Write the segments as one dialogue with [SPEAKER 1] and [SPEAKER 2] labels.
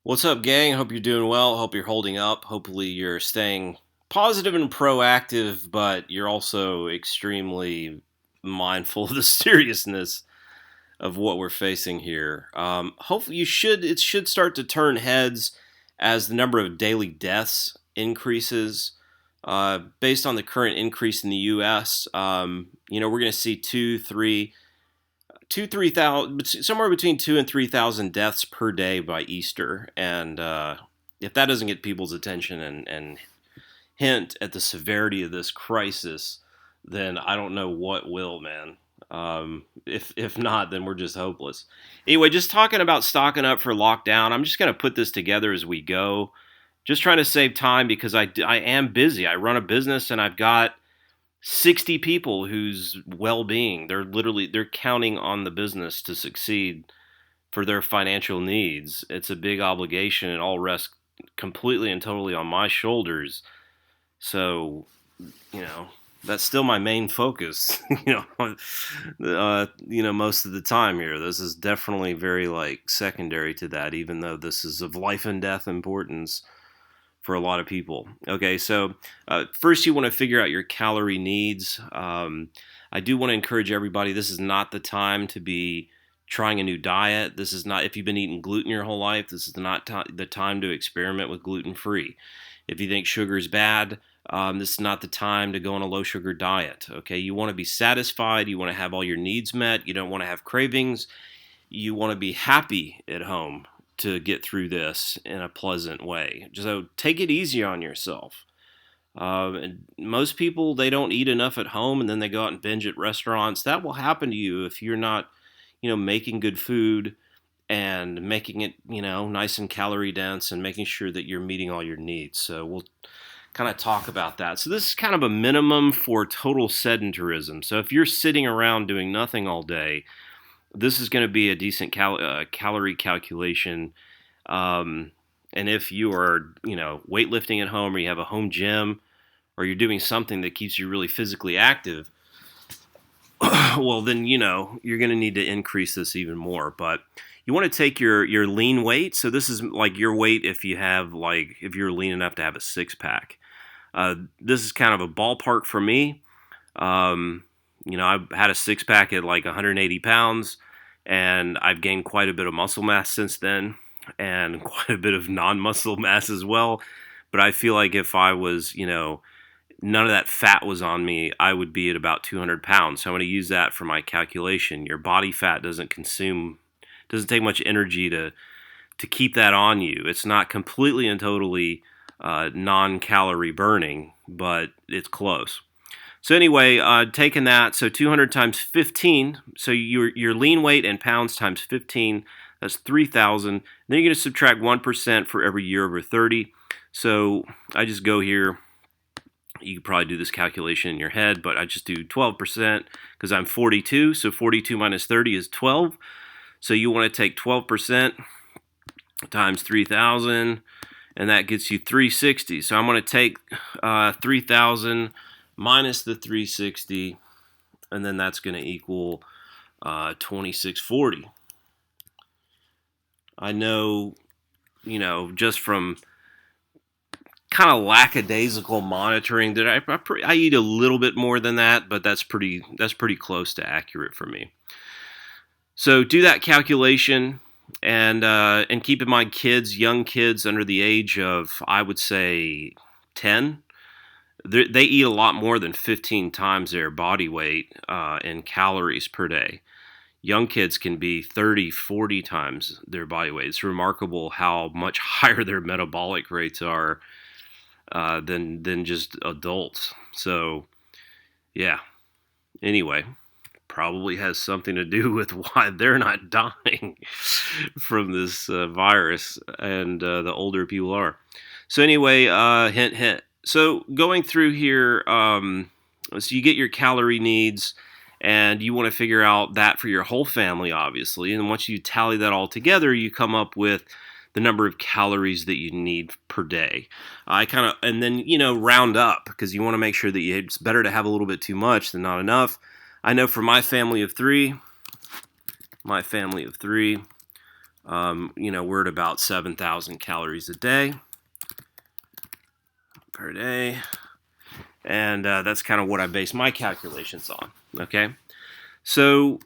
[SPEAKER 1] What's up, gang? Hope you're doing well. Hope you're holding up. Hopefully, you're staying positive and proactive, but you're also extremely mindful of the seriousness of what we're facing here. Hopefully, it should start to turn heads as the number of daily deaths increases. Based on the current increase in the U.S., we're going to see 3,000, somewhere between 2 and 3,000 deaths per day by Easter, and if that doesn't get people's attention and hint at the severity of this crisis, then I don't know what will, man. If not, then we're just hopeless. Anyway, just talking about stocking up for lockdown. I'm just gonna put this together as we go. Just trying to save time because I am busy. I run a business and I've got 60 people whose well-being they're counting on the business to succeed for their financial needs. It's a big obligation. It all rests completely and totally on my shoulders. So, you know, that's still my main focus. Most of the time here, this is definitely very like secondary to that, even though this is of life and death importance for a lot of people. Okay, so first you want to figure out your calorie needs. I do want to encourage everybody, this is not the time to be trying a new diet. This is not, if you've been eating gluten your whole life, this is not the time to experiment with gluten-free. If you think sugar is bad, this is not the time to go on a low sugar diet. Okay, you want to be satisfied, you want to have all your needs met, you don't want to have cravings, you want to be happy at home to get through this in a pleasant way. So take it easy on yourself. And most people, they don't eat enough at home and then they go out and binge at restaurants. That will happen to you if you're not, making good food and making it, nice and calorie dense and making sure that you're meeting all your needs. So we'll kind of talk about that. So this is kind of a minimum for total sedentarism. So if you're sitting around doing nothing all day, this is going to be a decent calorie calculation. And if you are, weightlifting at home or you have a home gym or you're doing something that keeps you really physically active, well, then, you're going to need to increase this even more. But you want to take your lean weight. So this is like your weight if if you're lean enough to have a six pack. This is kind of a ballpark for me. I've had a six pack at like 180 pounds, and I've gained quite a bit of muscle mass since then, and quite a bit of non-muscle mass as well. But I feel like if I was, none of that fat was on me, I would be at about 200 pounds. So I'm going to use that for my calculation. Your body fat doesn't take much energy to keep that on you. It's not completely and totally non-calorie burning, but it's close. So anyway, taking that, so 200 times 15, so your lean weight in pounds times 15, that's 3,000. Then you're going to subtract 1% for every year over 30. So I just go here. You could probably do this calculation in your head, but I just do 12% because I'm 42. So 42 minus 30 is 12. So you want to take 12% times 3,000, and that gets you 360. So I'm going to take 3,000 minus the 360, and then that's going to equal 2640. I know, just from kind of lackadaisical monitoring that I eat a little bit more than that, but that's pretty close to accurate for me. So do that calculation, and keep in mind, young kids under the age of, I would say, 10. They eat a lot more than 15 times their body weight in calories per day. Young kids can be 30, 40 times their body weight. It's remarkable how much higher their metabolic rates are than just adults. So, yeah. Anyway, probably has something to do with why they're not dying from this virus, and the older people are. So anyway, hint, hint. So going through here, so you get your calorie needs, and you want to figure out that for your whole family, obviously. And once you tally that all together, you come up with the number of calories that you need per day. And then, round up, because you want to make sure that it's better to have a little bit too much than not enough. I know for my family of three, We're at about 7,000 calories a day per day. And that's kind of what I base my calculations on. Okay. So,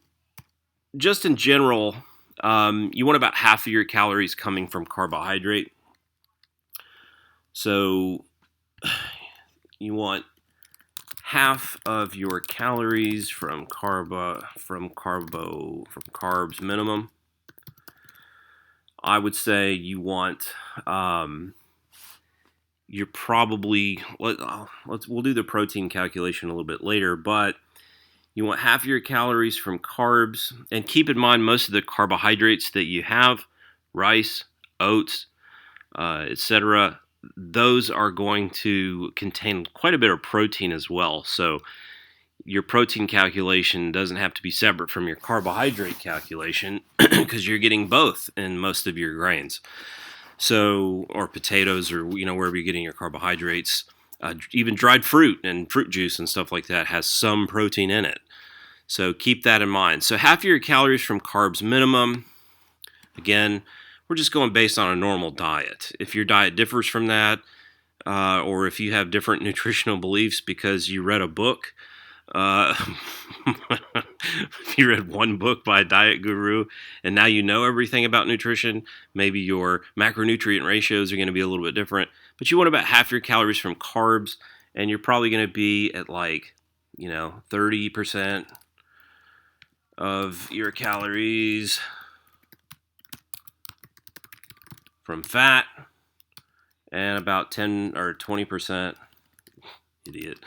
[SPEAKER 1] just in general, you want about half of your calories coming from carbohydrate. So, you want half of your calories from carbs minimum. I would say you want you're probably we'll do the protein calculation a little bit later, but you want half of your calories from carbs, and keep in mind most of the carbohydrates that you have, rice, oats, etc., those are going to contain quite a bit of protein as well. So your protein calculation doesn't have to be separate from your carbohydrate calculation because you're getting both in most of your grains. So, or potatoes, or wherever you're getting your carbohydrates. Even dried fruit and fruit juice and stuff like that has some protein in it. So keep that in mind. So half of your calories from carbs minimum. Again, we're just going based on a normal diet. If your diet differs from that, or if you have different nutritional beliefs because you read a book, uh, if you read one book by a diet guru and now you know everything about nutrition, maybe your macronutrient ratios are going to be a little bit different. But you want about half your calories from carbs, and you're probably going to be at 30% of your calories from fat, and about 10 or 20%, idiot,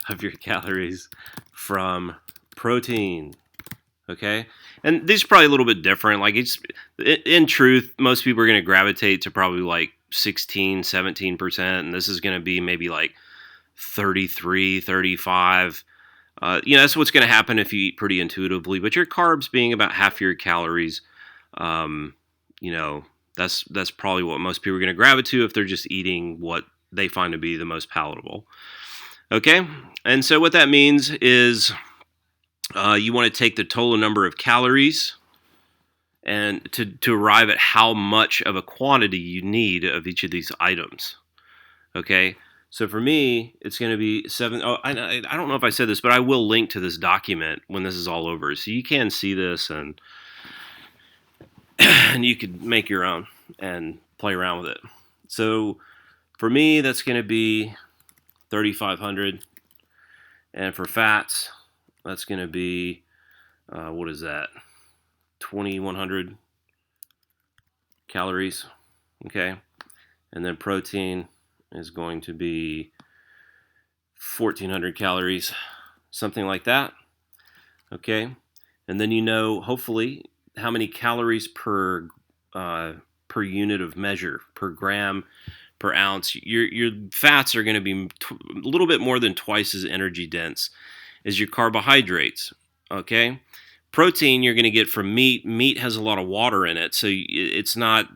[SPEAKER 1] of your calories from protein. Okay, and these are probably a little bit different. In truth, most people are going to gravitate to probably 16-17%, and this is going to be maybe 33-35. That's what's going to happen if you eat pretty intuitively. But your carbs being about half your calories, um, that's probably what most people are going to gravitate to if they're just eating what they find to be the most palatable. Okay, and so what that means is you want to take the total number of calories and to arrive at how much of a quantity you need of each of these items. Okay, so for me, it's going to be 7. Oh, I don't know if I said this, but I will link to this document when this is all over, so you can see this and and you could make your own and play around with it. So for me, that's going to be 3,500, and for fats, that's going to be what is that? 2,100 calories. Okay, and then protein is going to be 1,400 calories, something like that. Okay, and then hopefully how many calories per unit of measure, per gram, per ounce. Your fats are going to be a little bit more than twice as energy dense as your carbohydrates. Okay, protein you're going to get from meat. Meat has a lot of water in it, so it's not.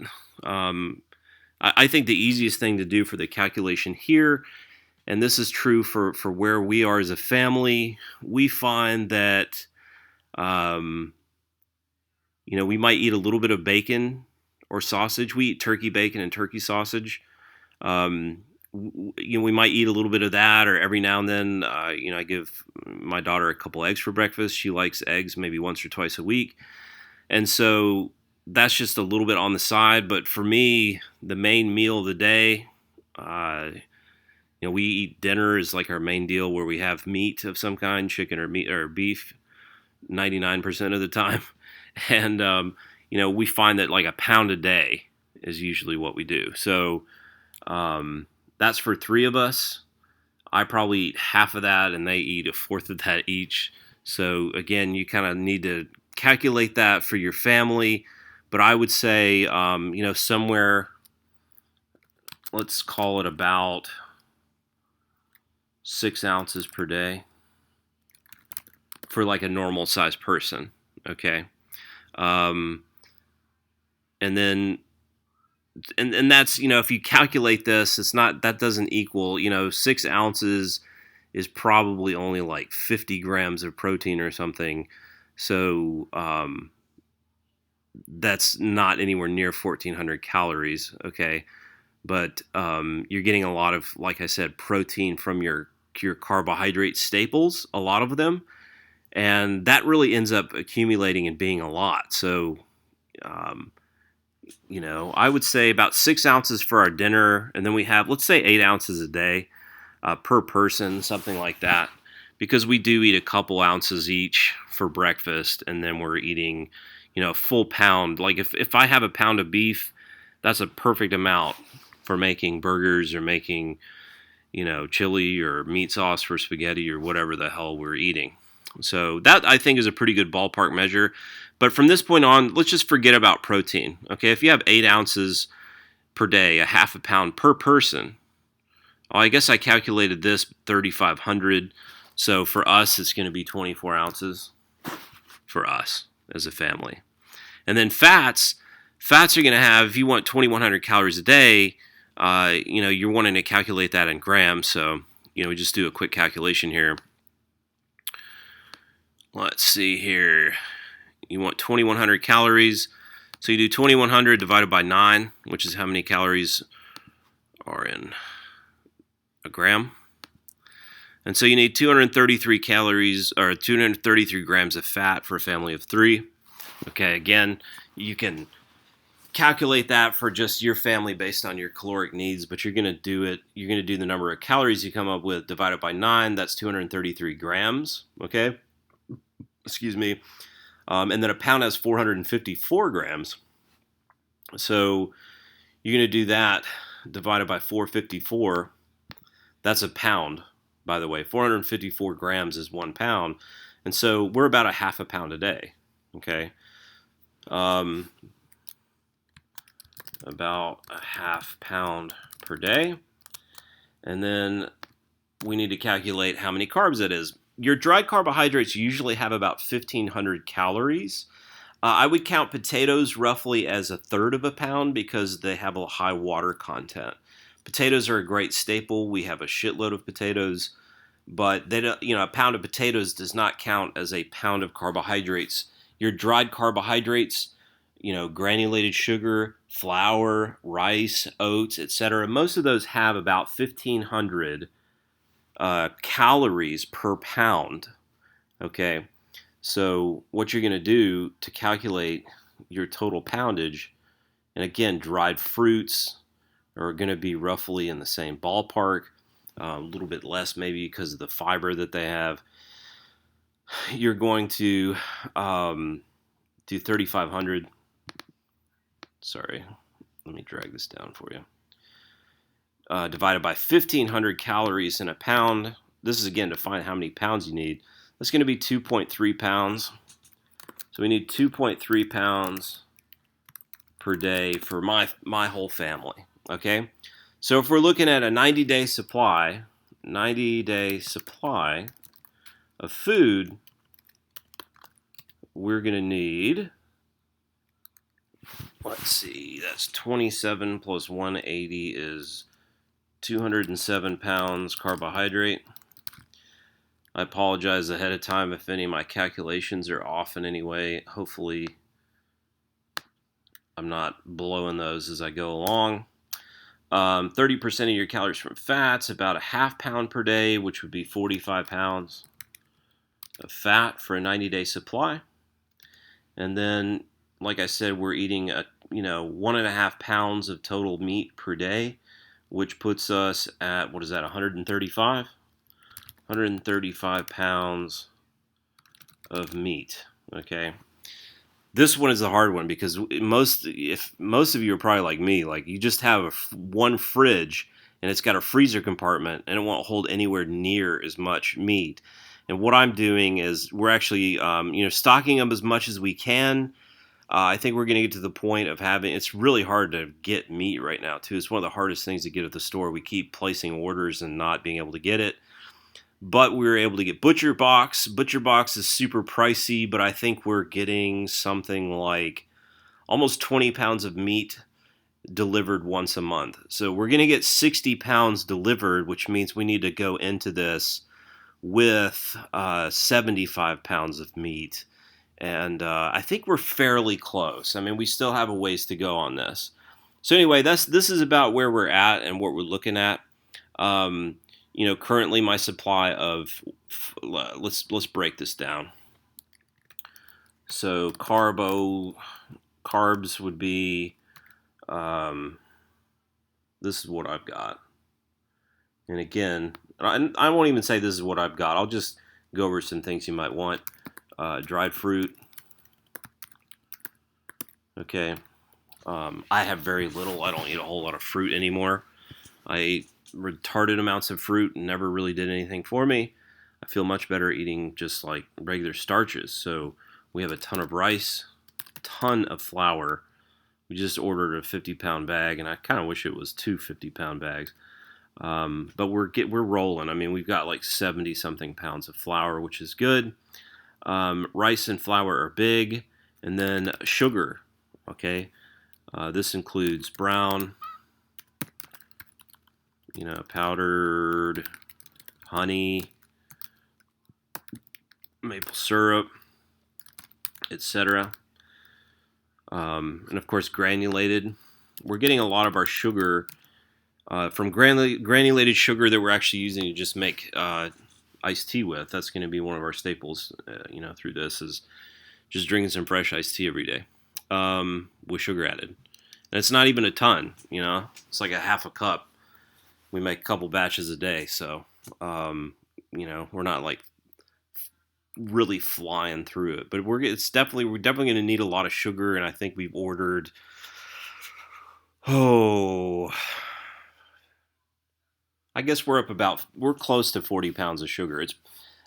[SPEAKER 1] I think the easiest thing to do for the calculation here, and this is true for where we are as a family, we find that we might eat a little bit of bacon or sausage. We eat turkey bacon and turkey sausage. We might eat a little bit of that, or every now and then, I give my daughter a couple eggs for breakfast. She likes eggs maybe once or twice a week. And so that's just a little bit on the side. But for me, the main meal of the day, we eat dinner is like our main deal where we have meat of some kind, chicken or meat or beef, 99% of the time. And, we find that like a pound a day is usually what we do. So that's for 3 of us. I probably eat half of that, and they eat a fourth of that each. So again, you kind of need to calculate that for your family. But I would say, somewhere, let's call it about 6 ounces per day for like a normal sized person. Okay. And then, and that's, if you calculate this, that doesn't equal, 6 ounces is probably only like 50 grams of protein or something. So, that's not anywhere near 1,400 calories. Okay, but you're getting a lot of, like I said, protein from your carbohydrate staples, a lot of them, and that really ends up accumulating and being a lot. So, um, I would say about 6 ounces for our dinner, and then we have, let's say, 8 ounces a day per person, something like that, because we do eat a couple ounces each for breakfast, and then we're eating, a full pound. Like if I have a pound of beef, that's a perfect amount for making burgers or making, chili or meat sauce for spaghetti or whatever the hell we're eating. So that I think is a pretty good ballpark measure. But from this point on, let's just forget about protein. Okay, if you have 8 ounces per day, a half a pound per person. Well, I guess I calculated this 3,500. So for us, it's going to be 24 ounces for us as a family. And then fats are going to have, if you want 2,100 calories a day, you're wanting to calculate that in grams. So, we just do a quick calculation here. Let's see here. You want 2,100 calories. So you do 2,100 divided by 9, which is how many calories are in a gram. And so you need 233 calories or 233 grams of fat for a family of 3. Okay, again, you can calculate that for just your family based on your caloric needs, but you're going to do the number of calories you come up with divided by 9. That's 233 grams. Okay, excuse me. And then a pound has 454 grams. So you're going to do that divided by 454. That's a pound, by the way. 454 grams is 1 pound. And so we're about a half a pound a day. Okay. About a half pound per day. And then we need to calculate how many carbs it is. Your dried carbohydrates usually have about 1,500 calories. I would count potatoes roughly as a third of a pound because they have a high water content. Potatoes are a great staple. We have a shitload of potatoes, but they don't, a pound of potatoes does not count as a pound of carbohydrates. Your dried carbohydrates, granulated sugar, flour, rice, oats, etc. Most of those have about 1,500 calories per pound. Okay, so what you're going to do to calculate your total poundage, and again, dried fruits are going to be roughly in the same ballpark, a little bit less maybe because of the fiber that they have. You're going to do 3,500. Sorry, let me drag this down for you. Divided by 1,500 calories in a pound. This is again to find how many pounds you need. That's going to be 2.3 pounds. So we need 2.3 pounds per day for my whole family. Okay, so if we're looking at a 90-day supply of food, we're going to need, let's see, that's 27 plus 180 is 207 pounds carbohydrate. I apologize ahead of time if any of my calculations are off in any way. Hopefully I'm not blowing those as I go along. 30% of your calories from fats, about a half pound per day, which would be 45 pounds of fat for a 90-day supply. And then, like I said, we're eating 1.5 pounds of total meat per day, which puts us at, 135? 135 pounds of meat. Okay. This one is the hard one because most of you are probably like me, like you just have one fridge and it's got a freezer compartment and it won't hold anywhere near as much meat. And what I'm doing is we're actually stocking up as much as we can. I think we're going to get to the point of it's really hard to get meat right now too. It's one of the hardest things to get at the store. We keep placing orders and not being able to get it. But we were able to get Butcher Box. Butcher Box is super pricey, but I think we're getting something like almost 20 pounds of meat delivered once a month. So we're going to get 60 pounds delivered, which means we need to go into this with 75 pounds of meat. and I think we're fairly close. I mean, we still have a ways to go on this. So anyway, this is about where we're at and what we're looking at. Um, currently my supply of let's break this down. So carbs would be this is what I've got. And again, I won't even say this is what I've got. I'll just go over some things you might want. Dried fruit. Okay. I have very little. I don't eat a whole lot of fruit anymore. I ate retarded amounts of fruit and never really did anything for me. I feel much better eating just like regular starches. So we have a ton of rice, a ton of flour. We just ordered a 50-pound bag, and I kind of wish it was two 50-pound bags. But we're rolling. I mean, we've got like 70 something pounds of flour, which is good. Rice and flour are big, and then sugar. Okay, this includes brown, powdered honey, maple syrup, etc. And of course, granulated. We're getting a lot of our sugar from granulated sugar that we're actually using to just make iced tea with. That's going to be one of our staples, through this is just drinking some fresh iced tea every day with sugar added. And it's not even a ton, It's like a half a cup. We make a couple batches a day, so, we're not like really flying through it. But we're definitely going to need a lot of sugar, and I think we've ordered, I guess we're close to 40 pounds of sugar.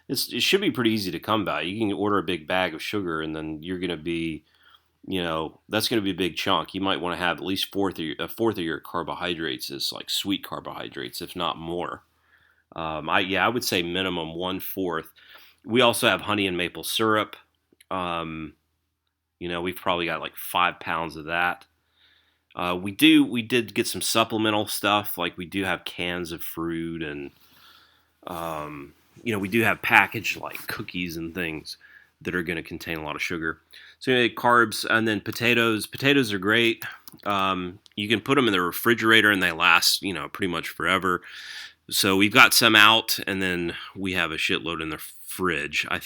[SPEAKER 1] It should be pretty easy to come by. You can order a big bag of sugar, and then you're going to be, that's going to be a big chunk. You might want to have at least a fourth of your carbohydrates is like sweet carbohydrates, if not more. I would say minimum 1/4. We also have honey and maple syrup. We've probably got like 5 pounds of that. We did get some supplemental stuff, like we do have cans of fruit, and we do have packaged like cookies and things that are going to contain a lot of sugar. So carbs, and then potatoes. Potatoes are great. You can put them in the refrigerator and they last, pretty much forever. So we've got some out, and then we have a shitload in the fridge. I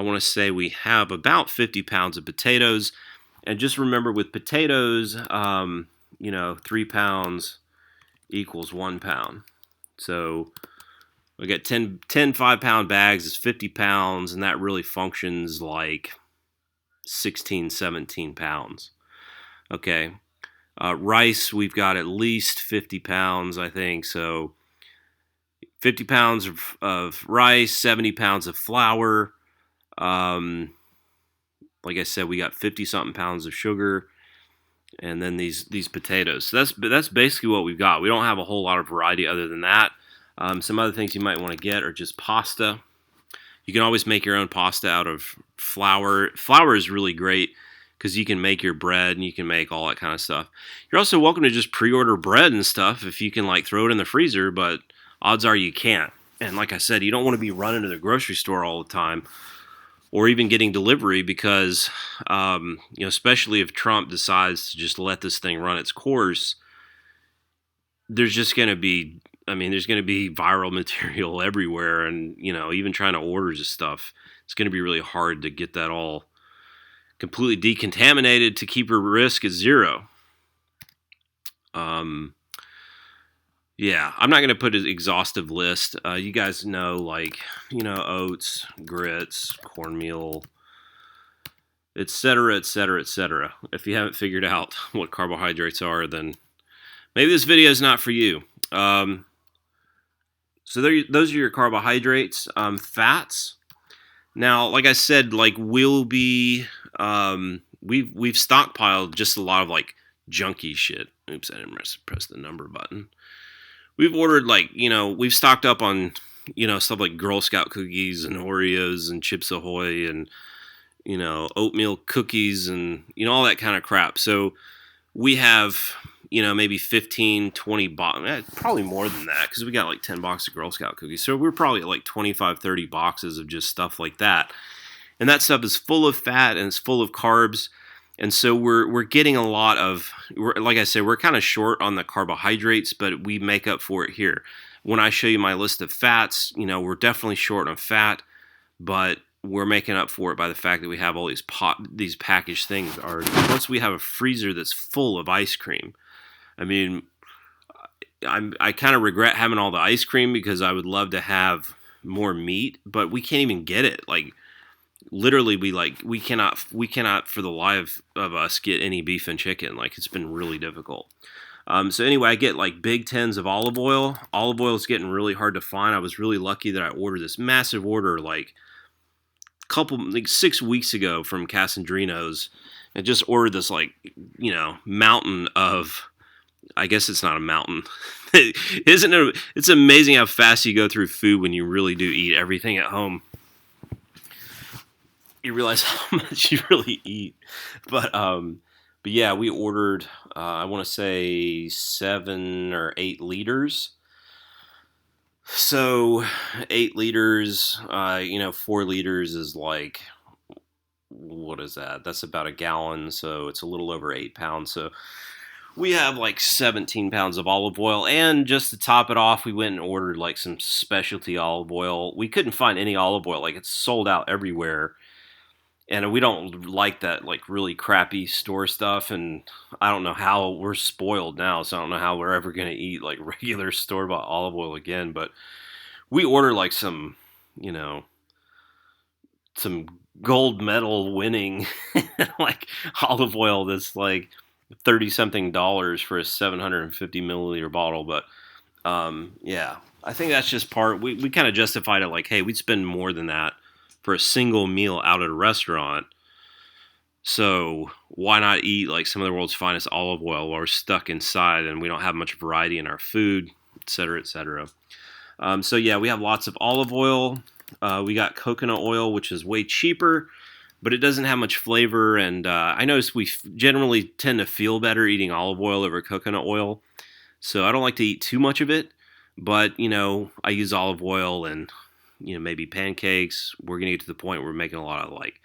[SPEAKER 1] want to say we have about 50 pounds of potatoes. And just remember with potatoes, 3 pounds equals 1 pound. So we got 10 5-pound bags is 50 pounds, and that really functions like 16, 17 pounds. Okay. Rice, we've got at least 50 pounds, I think. So 50 pounds of rice, 70 pounds of flour. Like I said, we got 50-something pounds of sugar, and then these potatoes. So that's basically what we've got. We don't have a whole lot of variety other than that. Some other things you might want to get are just pasta. You can always make your own pasta out of flour. Flour is really great because you can make your bread and you can make all that kind of stuff. You're also welcome to just pre-order bread and stuff if you can throw it in the freezer, but odds are you can't. And like I said, you don't want to be running to the grocery store all the time, or even getting delivery, because, especially if Trump decides to just let this thing run its course, there's going to be viral material everywhere, and, even trying to order this stuff, it's going to be really hard to get that all completely decontaminated to keep your risk at zero. Yeah, I'm not going to put an exhaustive list. You guys know, oats, grits, cornmeal, etc., etc., etc. If you haven't figured out what carbohydrates are, then maybe this video is not for you. So those are your carbohydrates. Fats. Now, like I said, we'll be we've stockpiled just a lot of junky shit. Oops, I didn't press the number button. We've ordered we've stocked up on, stuff like Girl Scout cookies and Oreos and Chips Ahoy and, oatmeal cookies and, all that kind of crap. So we have, maybe 15, 20 boxes, probably more than that, because we got 10 boxes of Girl Scout cookies. So we're probably at 25, 30 boxes of just stuff like that. and that stuff is full of fat and it's full of carbs. And so we're getting a lot of, like I said, we're kind of short on the carbohydrates, but we make up for it here. When I show you my list of fats, we're definitely short on fat, but we're making up for it by the fact that we have all these packaged things already. Once we have a freezer that's full of ice cream, I mean, I kind of regret having all the ice cream because I would love to have more meat, but we can't even get it. Like literally, we cannot for the life of us get any beef and chicken. Like it's been really difficult. So anyway, I get like big tins of olive oil. Olive oil is getting really hard to find. I was really lucky that I ordered this massive order like 6 weeks ago from Casandrino's. I just ordered this mountain of. I guess it's not a mountain. Isn't it? It's amazing how fast you go through food when you really do eat everything at home. You realize how much you really eat. But yeah, we ordered. I want to say 7 or 8 liters. So 8 liters. 4 liters is like, what is that? That's about a gallon. So it's a little over 8 pounds. So we have like 17 pounds of olive oil, and just to top it off, we went and ordered like some specialty olive oil. We couldn't find any olive oil, like it's sold out everywhere, and we don't like that like really crappy store stuff. And I don't know how we're spoiled now, so I don't know how we're ever gonna eat like regular store-bought olive oil again. But we ordered like some gold medal winning like olive oil that's like 30 something dollars for a 750 milliliter bottle. But yeah, I think that's just part. We kind of justified it like, hey, we'd spend more than that for a single meal out at a restaurant. So why not eat like some of the world's finest olive oil while we're stuck inside and we don't have much variety in our food, et cetera, et cetera. So yeah, we have lots of olive oil. We got coconut oil, which is way cheaper, but it doesn't have much flavor. And I notice we generally tend to feel better eating olive oil over coconut oil. So I don't like to eat too much of it, but I use olive oil and maybe pancakes. We're gonna get to the point where we're making a lot of like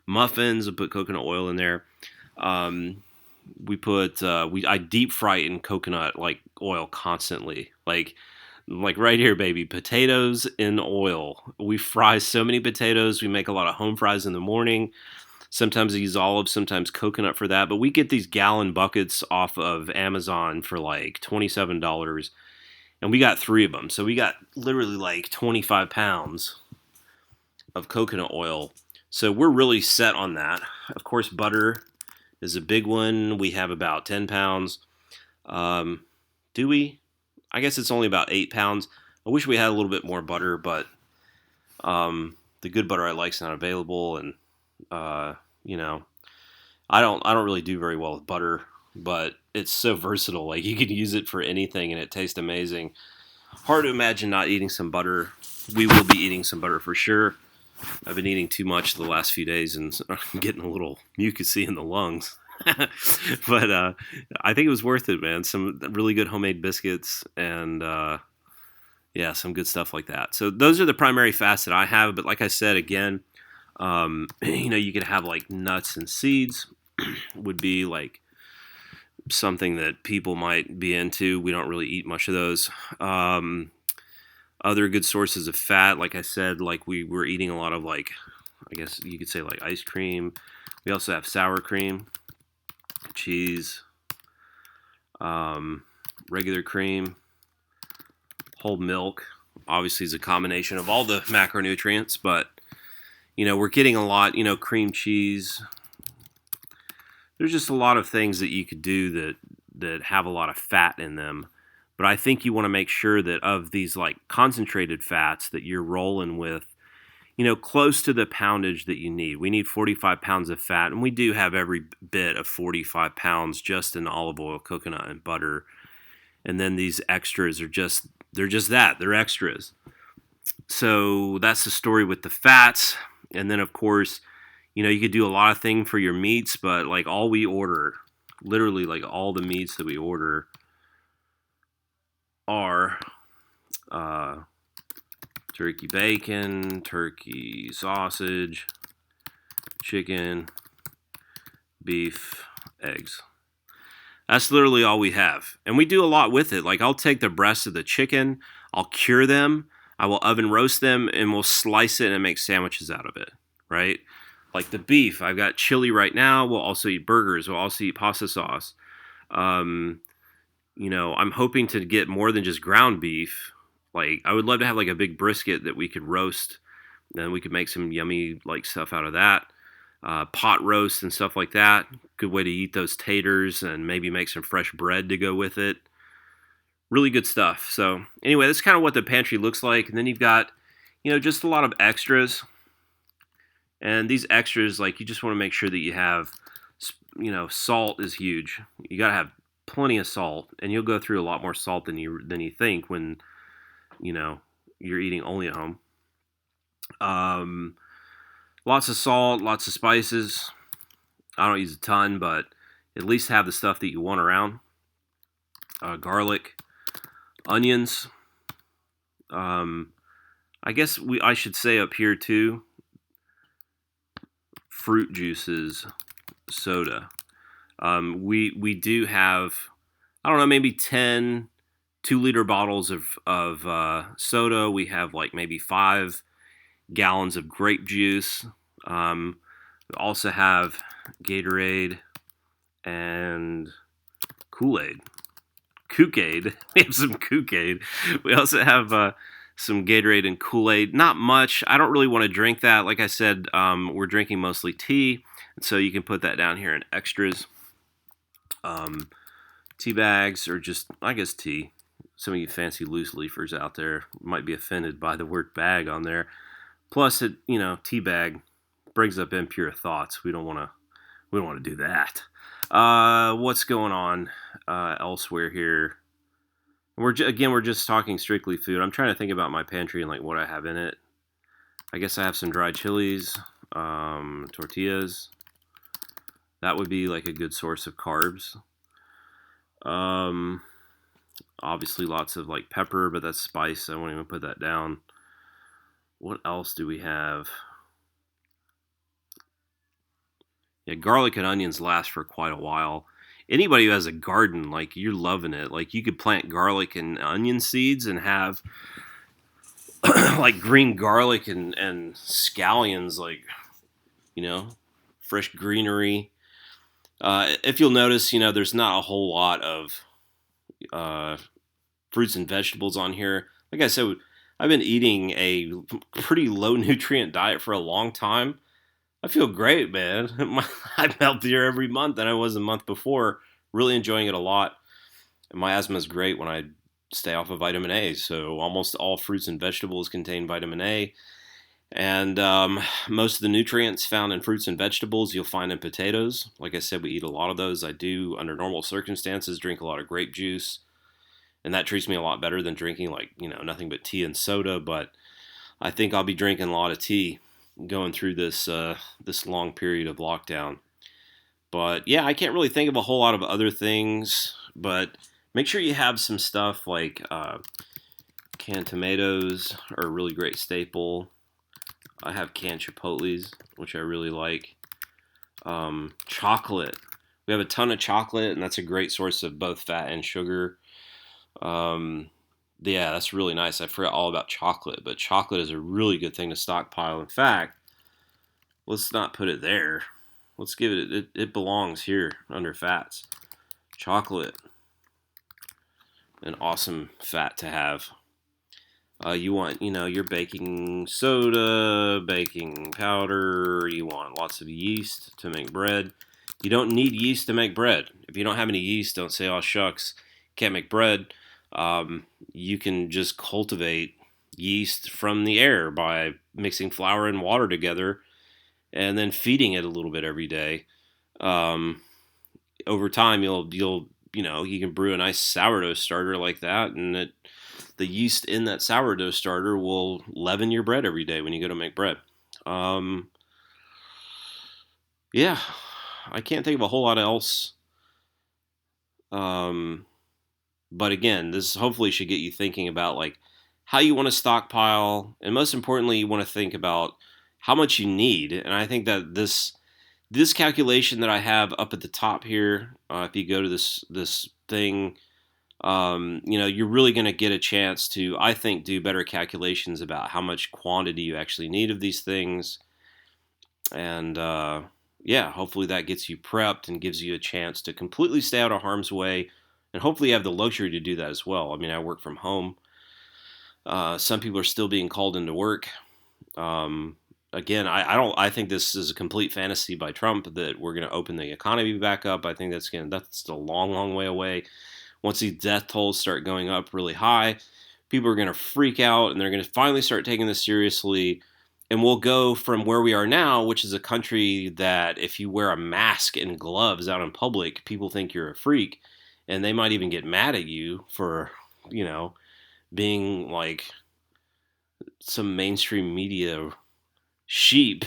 [SPEAKER 1] muffins and put coconut oil in there. I deep fry it in coconut like oil constantly, like right here, baby, potatoes in oil. We fry so many potatoes. We make a lot of home fries in the morning. Sometimes I use olive, sometimes coconut for that. But we get these gallon buckets off of Amazon for like $27. And we got 3 of them. So we got literally like 25 pounds of coconut oil. So we're really set on that. Of course, butter is a big one. We have about 10 pounds. Do we? I guess it's only about 8 pounds. I wish we had a little bit more butter, but the good butter I like is not available, and I don't really do very well with butter, but it's so versatile. Like you can use it for anything, and it tastes amazing. Hard to imagine not eating some butter. We will be eating some butter for sure. I've been eating too much the last few days, and I'm getting a little mucousy in the lungs. But I think it was worth it, man. Some really good homemade biscuits and yeah, some good stuff like that. So those are the primary fats that I have. But like I said, again, you could have like nuts and seeds would be like something that people might be into. We don't really eat much of those. Other good sources of fat, like I said, like we were eating a lot of like, I guess you could say like ice cream. We also have sour cream, cheese, regular cream, whole milk. Obviously, is a combination of all the macronutrients, but we're getting a lot. Cream cheese. There's just a lot of things that you could do that have a lot of fat in them. But I think you want to make sure that of these like concentrated fats that you're rolling with, close to the poundage that you need. We need 45 pounds of fat, and we do have every bit of 45 pounds just in olive oil, coconut, and butter. And then these extras they're just that. They're extras. So that's the story with the fats. And then, of course, you could do a lot of things for your meats, but like all we order, literally like all the meats that we order are turkey bacon, turkey sausage, chicken, beef, eggs. That's literally all we have. And we do a lot with it. Like I'll take the breasts of the chicken, I'll cure them, I will oven roast them, and we'll slice it and make sandwiches out of it, right? Like the beef, I've got chili right now. We'll also eat burgers. We'll also eat pasta sauce. Um, I'm hoping to get more than just ground beef. Like I would love to have like a big brisket that we could roast, and we could make some yummy like stuff out of that. Pot roast and stuff like that. Good way to eat those taters and maybe make some fresh bread to go with it. Really good stuff. So anyway, that's kind of what the pantry looks like. And then you've got, just a lot of extras. And these extras, like you just want to make sure that you have, salt is huge. You got to have plenty of salt, and you'll go through a lot more salt than you think when, you're eating only at home. Lots of salt, lots of spices. I don't use a ton, but at least have the stuff that you want around. Garlic, onions. I guess I should say up here too, fruit juices, soda. We do have, I don't know, maybe 10 2-liter bottles of soda. We have like maybe 5 gallons of grape juice. We also have Gatorade and Kool-Aid. Kook-Aid. We have some Kook-Aid. We also have some Gatorade and Kool-Aid. Not much. I don't really want to drink that. Like I said, we're drinking mostly tea, and so you can put that down here in extras. Tea bags, or just, I guess, tea. Some of you fancy loose leafers out there might be offended by the word bag on there. Plus, tea bag brings up impure thoughts. We don't want to do that. What's going on elsewhere here? We're just talking strictly food. I'm trying to think about my pantry and like what I have in it. I guess I have some dried chilies, tortillas. That would be like a good source of carbs. Obviously lots of like pepper, but that's spice. I won't even put that down. What else do we have? Yeah, garlic and onions last for quite a while. Anybody who has a garden, like you're loving it. Like you could plant garlic and onion seeds and have like green garlic and scallions, like, fresh greenery. If you'll notice, there's not a whole lot of fruits and vegetables on here. Like I said, I've been eating a pretty low nutrient diet for a long time. I feel great, man. I'm healthier every month than I was a month before. Really enjoying it a lot. And my asthma is great when I stay off of vitamin A. So almost all fruits and vegetables contain vitamin A. And most of the nutrients found in fruits and vegetables you'll find in potatoes. Like I said, we eat a lot of those. I do, under normal circumstances, drink a lot of grape juice. And that treats me a lot better than drinking nothing but tea and soda. But I think I'll be drinking a lot of tea going through this long period of lockdown. But yeah, I can't really think of a whole lot of other things. But make sure you have some stuff like canned tomatoes are a really great staple. I have canned chipotles, which I really like. Chocolate. We have a ton of chocolate, and that's a great source of both fat and sugar. Yeah, that's really nice. I forgot all about chocolate, but chocolate is a really good thing to stockpile. In fact, let's not put it there. Let's give it belongs here under fats. Chocolate, an awesome fat to have. You want, your baking soda, baking powder. You want lots of yeast to make bread. You don't need yeast to make bread. If you don't have any yeast, don't say, oh, shucks, can't make bread. You can just cultivate yeast from the air by mixing flour and water together and then feeding it a little bit every day. Over time, you can brew a nice sourdough starter like that, and the yeast in that sourdough starter will leaven your bread every day when you go to make bread. Yeah, I can't think of a whole lot else. But again, this hopefully should get you thinking about like how you want to stockpile, and most importantly, you want to think about how much you need. And I think that this this calculation that I have up at the top here, if you go to this thing, you're really going to get a chance to, I think, do better calculations about how much quantity you actually need of these things. And yeah, hopefully that gets you prepped and gives you a chance to completely stay out of harm's way. And hopefully you have the luxury to do that as well. I mean, I work from home. Some people are still being called into work. Um, Again, I don't. I think this is a complete fantasy by Trump that we're going to open the economy back up. I think that's a long, long way away. Once these death tolls start going up really high, people are going to freak out and they're going to finally start taking this seriously. And we'll go from where we are now, which is a country that if you wear a mask and gloves out in public, people think you're a freak. And they might even get mad at you for, you know, being like some mainstream media sheep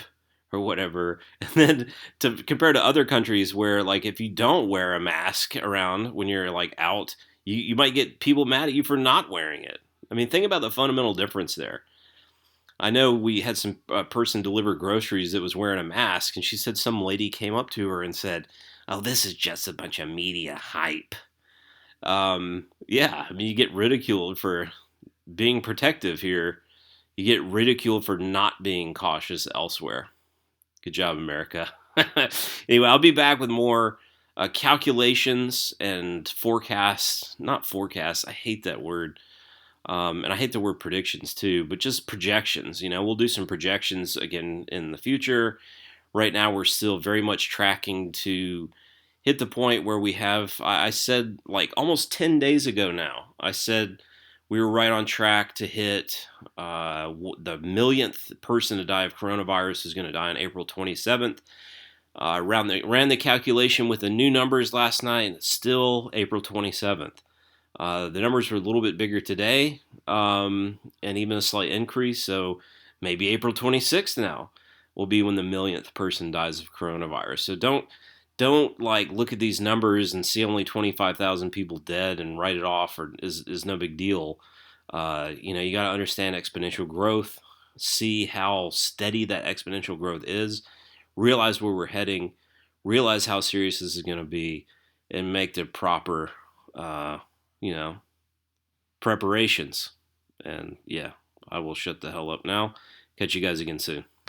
[SPEAKER 1] or whatever. And then to compare to other countries where like if you don't wear a mask around when you're like out, you might get people mad at you for not wearing it. I mean, think about the fundamental difference there. I know we had some person deliver groceries that was wearing a mask, and she said some lady came up to her and said, "Oh, this is just a bunch of media hype." Yeah, I mean, you get ridiculed for being protective here. You get ridiculed for not being cautious elsewhere. Good job, America. Anyway, I'll be back with more calculations and forecasts. Not forecasts. I hate that word. And I hate the word predictions too, but just projections. We'll do some projections again in the future. Right now, we're still very much tracking to hit the point where we have, I said like almost 10 days ago now, I said we were right on track to hit the millionth person to die of coronavirus is going to die on April 27th. Ran the calculation with the new numbers last night, and it's still April 27th. The numbers are a little bit bigger today, and even a slight increase. So maybe April 26th now will be when the millionth person dies of coronavirus. So don't like look at these numbers and see only 25,000 people dead and write it off or is no big deal. You got to understand exponential growth, see how steady that exponential growth is, realize where we're heading, realize how serious this is going to be, and make the proper, you know, preparations. And yeah, I will shut the hell up now. Catch you guys again soon.